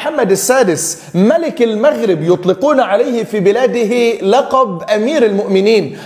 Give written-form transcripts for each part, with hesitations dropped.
محمد السادس ملك المغرب يطلقون عليه في بلاده لقب أمير المؤمنين.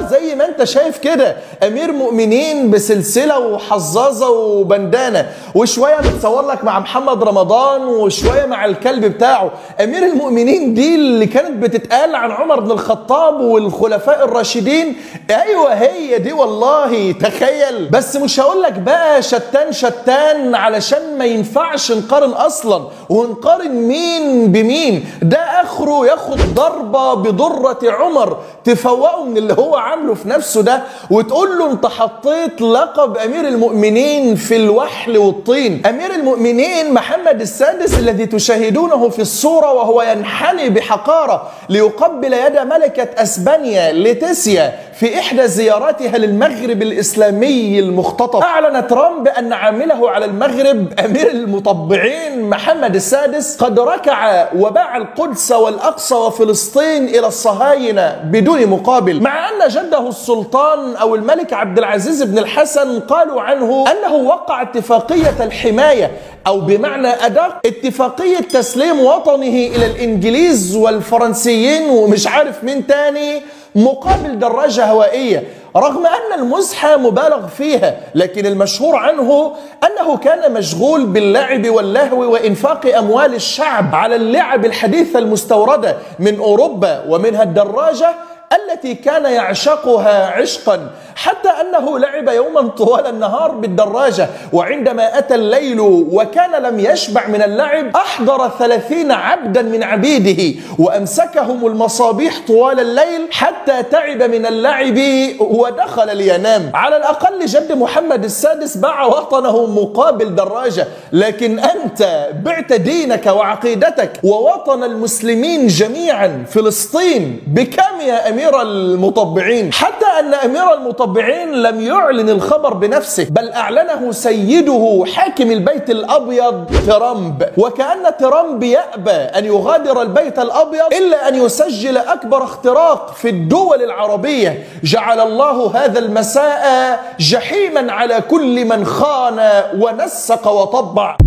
زي ما انت شايف كده، أمير مؤمنين بسلسلة وحظاظة وبندانة، وشوية متصور لك مع محمد رمضان وشوية مع الكلب بتاعه. أمير المؤمنين دي اللي كانت بتتقال عن عمر بن الخطاب والخلفاء الراشدين. أيوة هي دي والله، تخيل. بس مش هقول لك بقى شتان شتان علشان ما ينفعش نقارن أصلا، ونقارن مين بمين. ده آخره ياخد ضربة بضرة عمر تفوقه من اللي هو عامله في نفسه ده، وتقول له انت حطيت لقب أمير المؤمنين في الوحل والطين. أمير المؤمنين محمد السادس الذي تشاهدونه في الصورة وهو ينحني بحقارة ليقبل يد ملكة أسبانيا ليتيسيا في إحدى زياراتها للمغرب الإسلامي المختطف. أعلن ترامب أن عامله على المغرب أمير المطبعين محمد السادس قد ركع وباع القدس والأقصى وفلسطين إلى الصهاينة بدون مقابل، مع أن جده السلطان أو الملك عبد العزيز بن الحسن قالوا عنه أنه وقع اتفاقية الحماية، أو بمعنى أدق اتفاقية تسليم وطنه إلى الإنجليز والفرنسيين ومش عارف مين تاني مقابل دراجة هوائية. رغم أن المزحة مبالغ فيها، لكن المشهور عنه أنه كان مشغول باللعب واللهو وإنفاق أموال الشعب على اللعب الحديثة المستوردة من أوروبا، ومنها الدراجة التي كان يعشقها عشقا، حتى أنه لعب يوما طوال النهار بالدراجة، وعندما أتى الليل وكان لم يشبع من اللعب أحضر 30 عبدا من عبيده وأمسكهم المصابيح طوال الليل حتى تعب من اللعب ودخل لينام. على الأقل جد محمد السادس باع وطنه مقابل دراجة، لكن أنت بعت دينك وعقيدتك ووطن المسلمين جميعا فلسطين بكم يا أمير المطبعين؟ حتى أن أمير المطبعين لم يعلن الخبر بنفسه، بل أعلنه سيده حاكم البيت الأبيض ترامب، وكأن ترامب يأبى أن يغادر البيت الأبيض إلا أن يسجل أكبر اختراق في الدول العربية. جعل الله هذا المساء جحيما على كل من خان ونسق وطبع.